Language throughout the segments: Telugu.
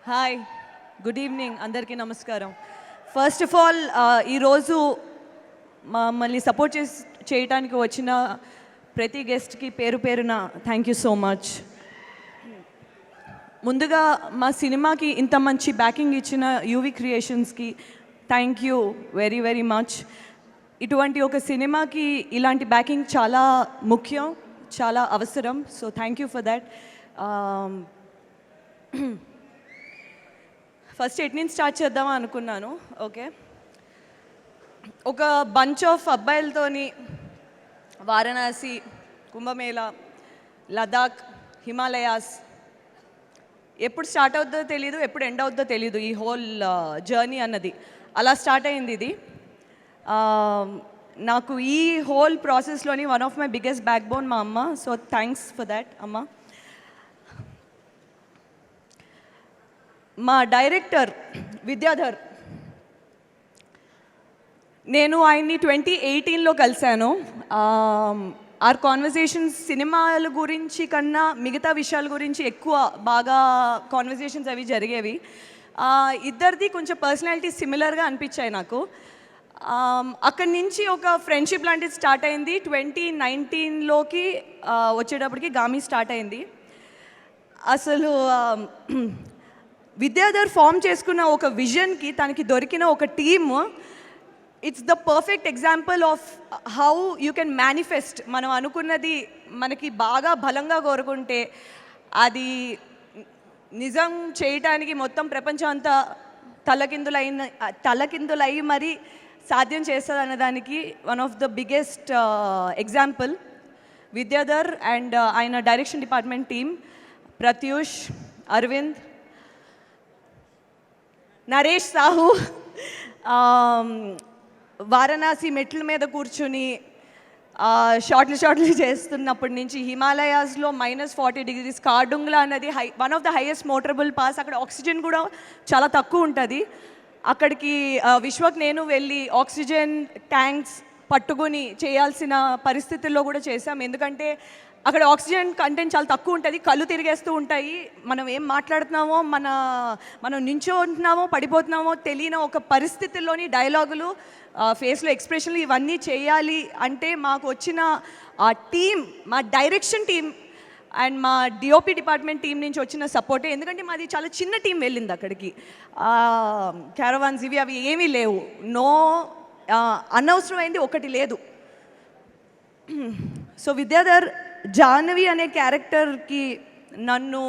హాయ్, గుడ్ ఈవినింగ్, అందరికీ నమస్కారం. ఫస్ట్ ఆఫ్ ఆల్ ఈరోజు మమ్మల్ని సపోర్ట్ చేయడానికి వచ్చిన ప్రతి గెస్ట్కి పేరు పేరున థ్యాంక్ యూ సో మచ్. ముందుగా మా సినిమాకి ఇంత మంచి బ్యాకింగ్ ఇచ్చిన UV క్రియేషన్స్కి thank you very very much. ఇటువంటి ఒక సినిమాకి ఇలాంటి బ్యాకింగ్ చాలా ముఖ్యం, చాలా అవసరం. So thank you for that. First at నుంచి స్టార్ట్ చేద్దామా అనుకున్నాను. ఓకే, ఒక బంచ్ ఆఫ్ అబ్బాయిలతోని వారణాసి, కుంభమేళా, లదాఖ్, హిమాలయాస్, ఎప్పుడు స్టార్ట్ అవుతుందో తెలీదు, ఎప్పుడు ఎండ్ అవుతుందో తెలీదు ఈ హోల్ జర్నీ అన్నది. అలా స్టార్ట్ అయింది ఇది. నాకు ఈ హోల్ ప్రాసెస్లోని one of my biggest back bone మా అమ్మ. సో థ్యాంక్స్ ఫర్ దాట్ అమ్మ. మా డైరెక్టర్ విద్యాధర్, నేను ఆయన్ని 2018లో కలిశాను. ఆర్ కాన్వర్జేషన్స్ సినిమాల గురించి కన్నా మిగతా విషయాల గురించి ఎక్కువ బాగా కాన్వర్జేషన్స్ అవి జరిగేవి. ఇద్దరిది కొంచెం పర్సనాలిటీ సిమిలర్గా అనిపించాయి నాకు. అక్కడి నుంచి ఒక ఫ్రెండ్షిప్ లాంటిది స్టార్ట్ అయింది. 2019లోకి వచ్చేటప్పటికి గామి స్టార్ట్ అయింది. అసలు విద్యాధర్ ఫామ్ చేసుకున్న ఒక విజన్కి తనకి దొరికిన ఒక team, it's the perfect example of how you can manifest. మనం అనుకున్నది మనకి బాగా బలంగా కోరుకుంటే అది నిజం చేయటానికి మొత్తం ప్రపంచం అంతా తలకిందులై మరి సాధ్యం చేస్తుంది అన్నదానికి one of the biggest example Vidyadhar and ఆయన direction department team, Pratyush, Aravind, Naresh Sahu. Varanasi మెట్ల మీద కూర్చుని షార్ట్లు చేస్తున్నప్పటి నుంచి హిమాలయాస్లో -40 కార్డుంగ్లా అన్నది one of the highest motorable pass. అక్కడ ఆక్సిజన్ కూడా చాలా తక్కువ ఉంటుంది. అక్కడికి విశ్వక్ నేను వెళ్ళి ఆక్సిజన్ ట్యాంక్స్ పట్టుకుని చేయాల్సిన పరిస్థితుల్లో కూడా చేశాం. ఎందుకంటే అక్కడ ఆక్సిజన్ కంటెంట్ చాలా తక్కువ ఉంటుంది, కళ్ళు తిరిగేస్తూ ఉంటాయి. మనం ఏం మాట్లాడుతున్నామో మనం నించో ఉంటున్నామో పడిపోతున్నామో తెలియని ఒక పరిస్థితుల్లోని డైలాగులు, ఫేస్లో ఎక్స్ప్రెషన్లు ఇవన్నీ చేయాలి అంటే మాకు వచ్చిన ఆ టీం, మా డైరెక్షన్ టీం అండ్ మా డిఓపి డిపార్ట్మెంట్ టీం నుంచి వచ్చిన సపోర్టే. ఎందుకంటే మాది చాలా చిన్న టీం వెళ్ళింది అక్కడికి. క్యారవాన్స్ ఇవి అవి ఏమీ లేవు. అనవసరమైంది ఒకటి లేదు. సో విద్యాధర్ జాహ్నవి అనే క్యారెక్టర్కి నన్ను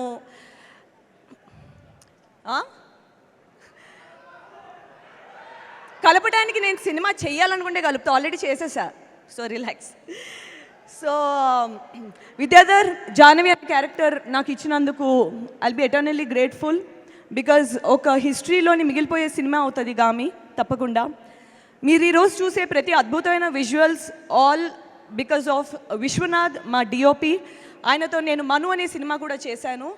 కలపడానికి నేను సినిమా చెయ్యాలనుకుంటే కలుపుతా, ఆల్రెడీ చేసేసా. So relax. So Vidyadhar Jahnavi అనే క్యారెక్టర్ నాకు ఇచ్చినందుకు I'll be eternally grateful. Because ఒక హిస్టరీలోని మిగిలిపోయే సినిమా అవుతుంది గామి, తప్పకుండా. మీరు ఈరోజు చూసే ప్రతి అద్భుతమైన visuals all because of Vishwanath, మా డిఓపి. ఆయనతో నేను మను అనే సినిమా కూడా చేశాను.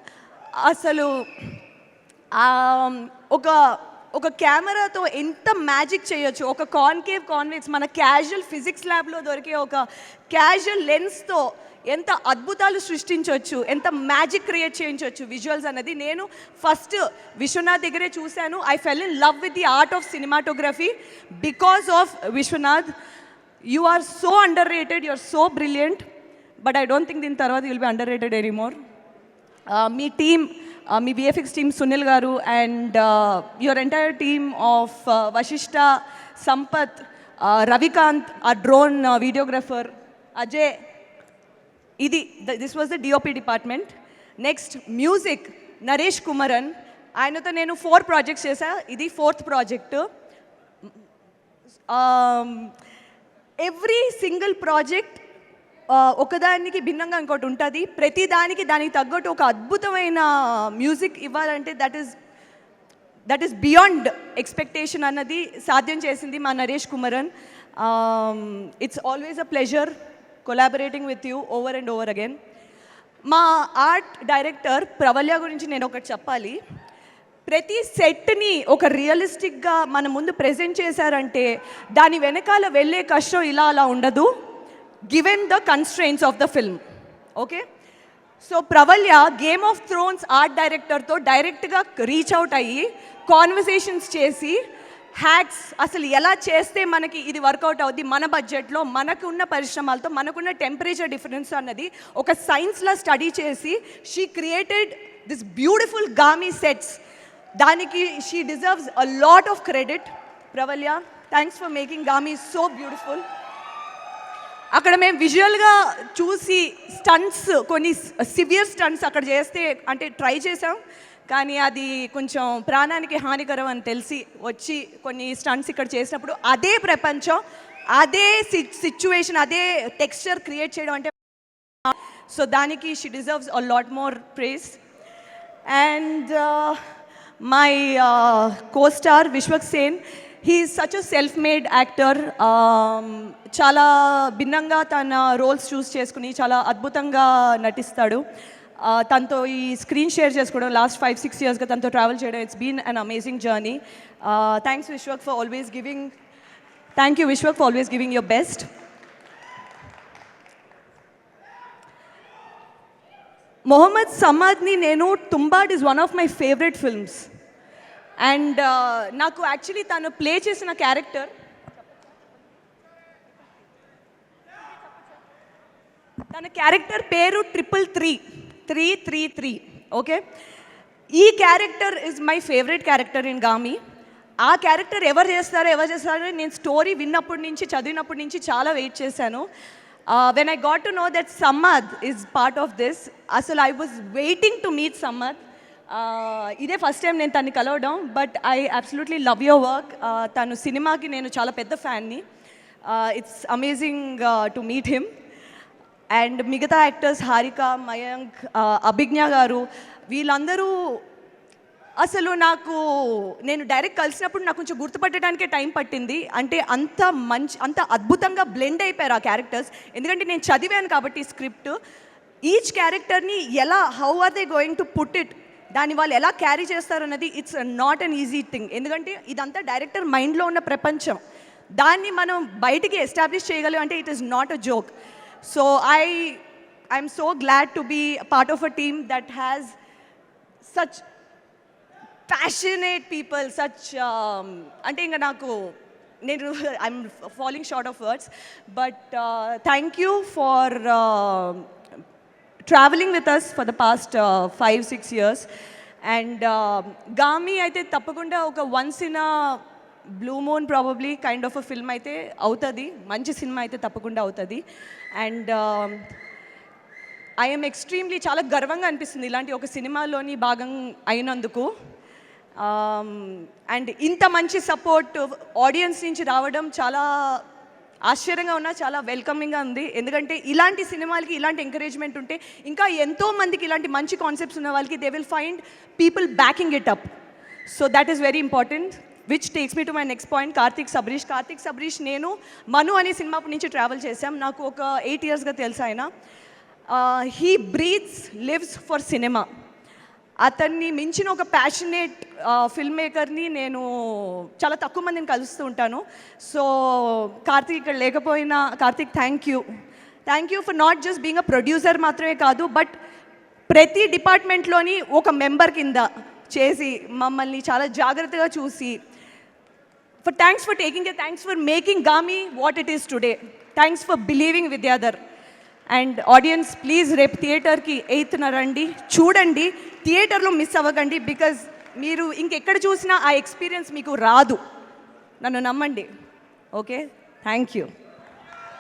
అసలు ఒక కెమెరాతో ఎంత మ్యాజిక్ చేయొచ్చు. ఒక కాన్వెక్స్ మన క్యాజువల్ ఫిజిక్స్ ల్యాబ్లో దొరికే ఒక క్యాజువల్ లెన్స్తో ఎంత అద్భుతాలు సృష్టించవచ్చు, ఎంత మ్యాజిక్ క్రియేట్ చేయించవచ్చు విజువల్స్ అన్నది నేను ఫస్ట్ విశ్వనాథ్ దగ్గరే చూశాను. I fell in love with the art of cinematography because of Vishwanath. You are so underrated, you are so brilliant, but I don't think దీని తర్వాత you will be underrated anymore. మీ టీమ్, మీ VFX team, Sunil garu and your entire team of Vashishta, Sampath, Ravikanth, ఆ drone videographer, Ajay, this was the DOP department. Next music, Naresh Kumaran. ఆయనతో నేను 4 ప్రాజెక్ట్స్ చేశా, ఇది 4th project. Every single project ఒకదానికి భిన్నంగా ఇంకోటి ఉంటుంది. ప్రతి దానికి తగ్గట్టు ఒక అద్భుతమైన మ్యూజిక్ ఇవ్వాలంటే దట్ ఈస్ బియాండ్ ఎక్స్పెక్టేషన్ అన్నది సాధ్యం చేసింది మా Naresh Kumaran. It's always a pleasure collaborating with you over and over again. మా ఆర్ట్ డైరెక్టర్ ప్రవల్య గురించి నేను ఒకటి చెప్పాలి. ప్రతి సెట్ని ఒక రియలిస్టిక్గా మన ముందు ప్రెజెంట్ చేశారంటే దాని వెనకాల వెళ్ళే కష్టం ఇలా అలా ఉండదు, given the constraints of the film. Okay, so Pravalya Game of Thrones art డైరెక్టర్తో డైరెక్ట్గా రీచ్ అవుట్ అయ్యి కాన్వర్సేషన్స్ చేసి హ్యాక్స్ అసలు ఎలా చేస్తే మనకి ఇది వర్కౌట్ అవుద్ది మన బడ్జెట్లో మనకున్న పరిశ్రమలతో మనకున్న టెంపరేచర్ డిఫరెన్స్ అన్నది ఒక సైన్స్లా స్టడీ చేసి she created this beautiful Gaami sets. దానికి she deserves a lot of credit. Pravalya, thanks for making Gaami so beautiful. అక్కడ మేము విజువల్గా చూసి స్టంట్స్, కొన్ని సివియర్ స్టంట్స్ అక్కడ చేస్తే అంటే ట్రై చేసాం, కానీ అది కొంచెం ప్రాణానికి హానికరం అని తెలిసి వచ్చి కొన్ని స్టంట్స్ ఇక్కడ చేసినప్పుడు అదే ప్రపంచం, అదే సిచ్యువేషన్, అదే టెక్స్చర్ క్రియేట్ చేయడం అంటే సో దానికి she deserves a lot more praise. And my co-star Vishwak Sen, he is such a self made actor. చాలా భిన్నంగా తన రోల్స్ చూస్ చేసుకుని చాలా అద్భుతంగా నటిస్తాడు. తనతో ఈ స్క్రీన్ షేర్ చేసుకోవడం లాస్ట్ 5-6 yearsగా తనతో ట్రావెల్ చేయడం, it's been an amazing journey. Thanks Vishwak for always giving, thank you Vishwak for always giving your best. Mohammed సమాద్ని నేను Tumbbad is one of my favourite films. And నాకు యాక్చువల్లీ తను ప్లే చేసిన క్యారెక్టర్, తన క్యారెక్టర్ పేరు 333 ఓకే. ఈ character is my favourite character in Gaami. ఆ క్యారెక్టర్ ఎవరు చేస్తారో నేను స్టోరీ విన్నప్పటి నుంచి చదివినప్పటి నుంచి చాలా వెయిట్ చేశాను. When I got to know that Samad is part of this, అసలు I was waiting to meet Samad. ఇదే ఫస్ట్ టైం నేను తన్ని కలవడం, but I absolutely love your work. తను సినిమాకి నేను చాలా పెద్ద ఫ్యాన్ని. It's amazing to meet him. And మిగతా యాక్టర్స్ హారిక, మయాంక్, అభిజ్ఞ గారు, వీళ్ళందరూ అసలు నేను డైరెక్ట్ కలిసినప్పుడు నాకు కొంచెం గుర్తుపట్టడానికే టైం పట్టింది. అంటే అంత అద్భుతంగా బ్లెండ్ అయిపోయారు ఆ క్యారెక్టర్స్. ఎందుకంటే నేను చదివాను కాబట్టి స్క్రిప్ట్, ఈచ్ క్యారెక్టర్ని how are they going to put it, దాన్ని వాళ్ళు ఎలా క్యారీ చేస్తారన్నది it's not an easy thing. ఎందుకంటే ఇదంతా డైరెక్టర్ మైండ్లో ఉన్న ప్రపంచం, దాన్ని మనం బయటికి ఎస్టాబ్లిష్ చేయగలం అంటే it is not a joke. So I'm so glad to be part of a team that has such passionate people, such ante inga naku I'm falling short of words, but thank you for traveling with us for the past 5-6 years. And Gami aithe tappakunda oka once in a blue moon probably kind of a film అయితే అవుతుంది, మంచి సినిమా అయితే తప్పకుండా అవుతుంది. అండ్ ఐఎమ్ ఎక్స్ట్రీమ్లీ చాలా గర్వంగా అనిపిస్తుంది ఇలాంటి ఒక సినిమాలోని భాగం అయినందుకు. అండ్ ఇంత మంచి సపోర్ట్ ఆడియన్స్ నుంచి రావడం చాలా ఆశ్చర్యంగా ఉన్నా, చాలా వెల్కమింగ్గా ఉంది. ఎందుకంటే ఇలాంటి సినిమాలకి ఇలాంటి ఎంకరేజ్మెంట్ ఉంటే ఇంకా ఎంతోమందికి ఇలాంటి మంచి కాన్సెప్ట్స్ ఉన్న వాళ్ళకి they will find people backing it up. So that is very important. Which takes me to my next point, Karthik Sabareesh నేను మను అనే సినిమా నుంచి ట్రావెల్ చేశాం. నాకు ఒక 8 yearsగా తెలుసు ఆయన. He breathes lives for cinema. అతన్ని మించిన ఒక ప్యాషనేట్ ఫిల్మ్ మేకర్ని నేను చాలా తక్కువ మందిని కలుస్తూ ఉంటాను. సో కార్తిక్ ఇక్కడ లేకపోయినా, Karthik thank you for not just being a producer మాత్రమే కాదు, బట్ ప్రతి డిపార్ట్మెంట్లోని ఒక మెంబర్ కింద చేసి మమ్మల్ని చాలా జాగ్రత్తగా చూసి, thanks for taking it, thanks for making Gaami what it is today, thanks for believing Vidyadhar. And audience please రేపు థియేటర్కి 8th రండి, చూడండి, థియేటర్లో మిస్ అవ్వకండి. బికాజ్ మీరు ఇంకెక్కడ చూసినా ఆ ఎక్స్పీరియన్స్ మీకు రాదు, నన్ను నమ్మండి. Okay, thank you.